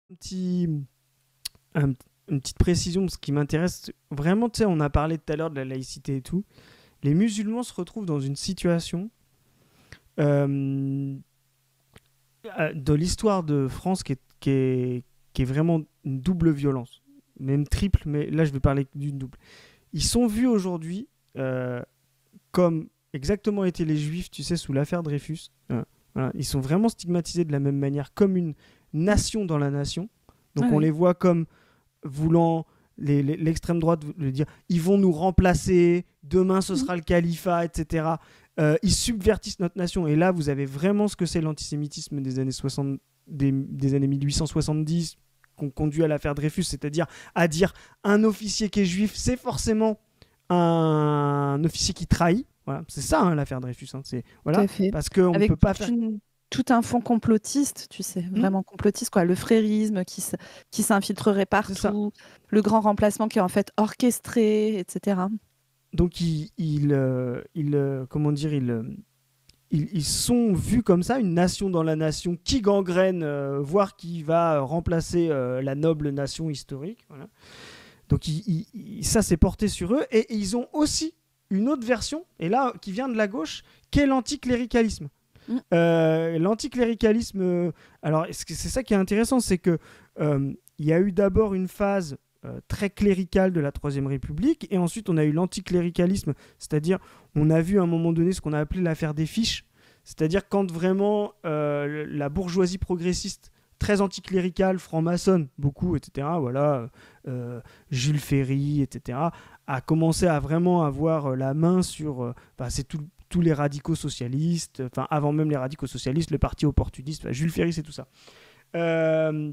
Petit, un- une petite précision, ce qui m'intéresse vraiment, tu sais, on a parlé tout à l'heure de la laïcité et tout. Les musulmans se retrouvent dans une situation euh, de l'histoire de France qui est vraiment une double violence, même triple, mais là je vais parler d'une double. Ils sont vus aujourd'hui comme exactement étaient les juifs, tu sais, sous l'affaire Dreyfus. Voilà. Ils sont vraiment stigmatisés de la même manière, comme une nation dans la nation. Ah Donc on les oui. voit comme voulant l'extrême droite le dire, ils vont nous remplacer, demain ce Mhm. sera le califat, etc. Ils subvertissent notre nation. Et là, vous avez vraiment ce que c'est l'antisémitisme des années 60, des années 1870 qu'on conduit à l'affaire Dreyfus, c'est-à-dire à dire un officier qui est juif, c'est forcément un officier qui trahit. Voilà, c'est ça hein, l'affaire Dreyfus. Hein. C'est Tout voilà, à fait. parce qu'on ne peut Avec pas faire. tout un fond complotiste, tu sais, Hmm, vraiment complotiste, quoi. Le frérisme qui s'infiltrerait c'est ça. partout, le grand remplacement qui est en fait orchestré, etc. Donc comment dire, ils sont vus comme ça, une nation dans la nation qui gangrène, voire qui va remplacer la noble nation historique. Voilà. Donc ça, c'est porté sur eux. Et ils ont aussi une autre version, et là, qui vient de la gauche, qui est l'anticléricalisme. Mm. L'anticléricalisme, alors c'est ça qui est intéressant, c'est que il y a eu d'abord une phase très cléricale de la Troisième République, et ensuite on a eu l'anticléricalisme, c'est-à-dire on a vu à un moment donné ce qu'on a appelé l'affaire des fiches, c'est-à-dire quand vraiment la bourgeoisie progressiste très anticléricale, franc-maçonne, beaucoup, etc., voilà, Jules Ferry, etc., a commencé à vraiment avoir la main sur... c'est tous les radicaux socialistes, enfin avant même les radicaux socialistes, le parti opportuniste, Jules Ferry, c'est tout ça. Euh,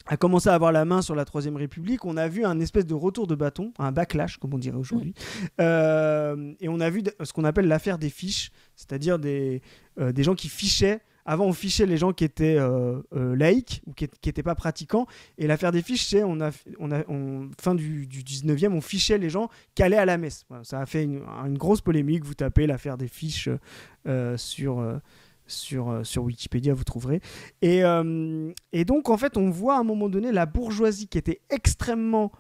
a commencé à avoir la main sur la Troisième République, on a vu un espèce de retour de bâton, un backlash, comme on dirait Mm. aujourd'hui. Et on a vu ce qu'on appelle l'affaire des fiches, c'est-à-dire des gens qui fichaient. Avant, on fichait les gens qui étaient laïcs ou qui n'étaient pas pratiquants. Et l'affaire des fiches, c'est fin du 19e, on fichait les gens qui allaient à la messe. Voilà, ça a fait une grosse polémique. Vous tapez l'affaire des fiches sur Wikipédia, vous trouverez. Et donc, en fait, on voit à un moment donné la bourgeoisie qui était extrêmement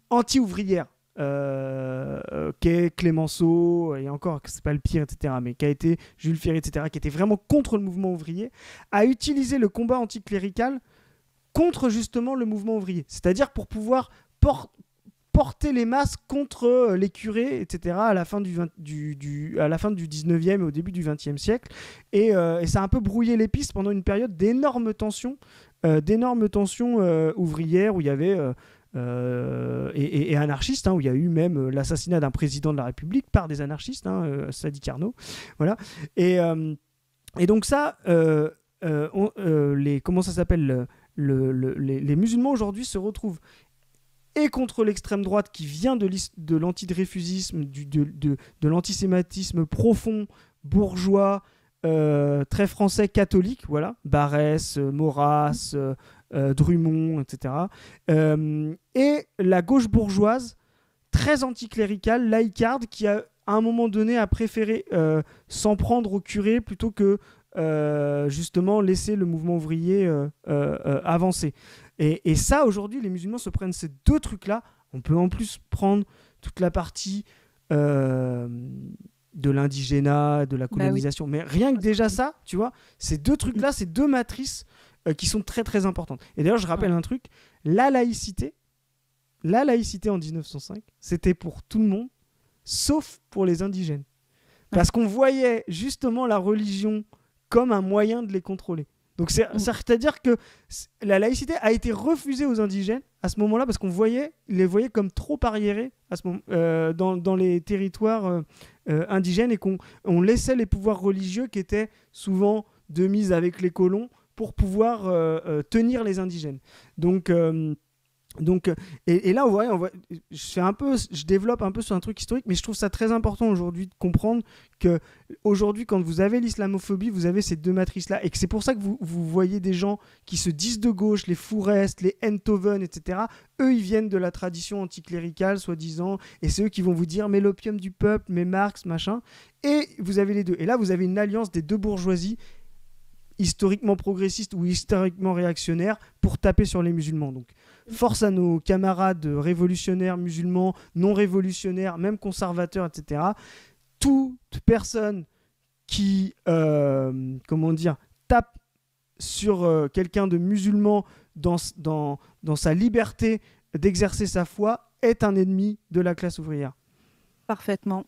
anti-ouvrière, qui est Clémenceau, et encore, c'est pas le pire, etc., mais qui a été Jules Ferry, etc., qui était vraiment contre le mouvement ouvrier, a utilisé le combat anticlérical contre justement le mouvement ouvrier. C'est-à-dire pour pouvoir porter les masses contre les curés, etc., à la fin à la fin du 19e et au début du 20e siècle. Et ça a un peu brouillé les pistes pendant une période d'énormes tensions ouvrières où il y avait... et anarchistes, hein, où il y a eu même l'assassinat d'un président de la République par des anarchistes, hein, Sadi Carnot. Voilà. Et donc ça, comment ça s'appelle les musulmans aujourd'hui se retrouvent et contre l'extrême droite qui vient de l'antidreyfusisme, de l'antisémitisme profond, bourgeois, très français catholique, voilà, Barès, Maurras, Drummond, etc. Et la gauche bourgeoise, très anticléricale, laïcarde, qui à un moment donné a préféré s'en prendre au curé plutôt que justement laisser le mouvement ouvrier avancer. Et ça, aujourd'hui, les musulmans se prennent ces deux trucs-là. On peut en plus prendre toute la partie euh, de l'indigénat, de la Bah oui. colonisation. Mais rien que déjà ça, tu vois, ces deux Mm. trucs-là, ces deux matrices qui sont très très importantes. Et d'ailleurs, je Ouais. rappelle un truc, la laïcité, la laïcité en 1905, c'était pour tout le monde, sauf pour les indigènes. Ouais. Parce qu'on voyait justement la religion comme un moyen de les contrôler. Donc Mm. c'est-à-dire que la laïcité a été refusée aux indigènes à ce moment-là parce qu'on les voyait comme trop arriérés à ce moment, dans les territoires indigènes et qu'on laissait les pouvoirs religieux qui étaient souvent de mise avec les colons pour pouvoir tenir les indigènes. Donc, donc, et là, je développe un peu sur un truc historique, mais je trouve ça très important aujourd'hui de comprendre que aujourd'hui, quand vous avez l'islamophobie, vous avez ces deux matrices-là, et que c'est pour ça que vous voyez des gens qui se disent de gauche, les Fourest, les Enthoven, etc. Eux, ils viennent de la tradition anticléricale, soi-disant, et c'est eux qui vont vous dire, mais l'opium du peuple, mais Marx, machin. Et vous avez les deux. Et là, vous avez une alliance des deux bourgeoisies historiquement progressistes ou historiquement réactionnaires pour taper sur les musulmans. Donc, force à nos camarades révolutionnaires, musulmans, non révolutionnaires, même conservateurs, etc. Toute personne qui, tape sur quelqu'un de musulman dans sa liberté d'exercer sa foi est un ennemi de la classe ouvrière. Parfaitement.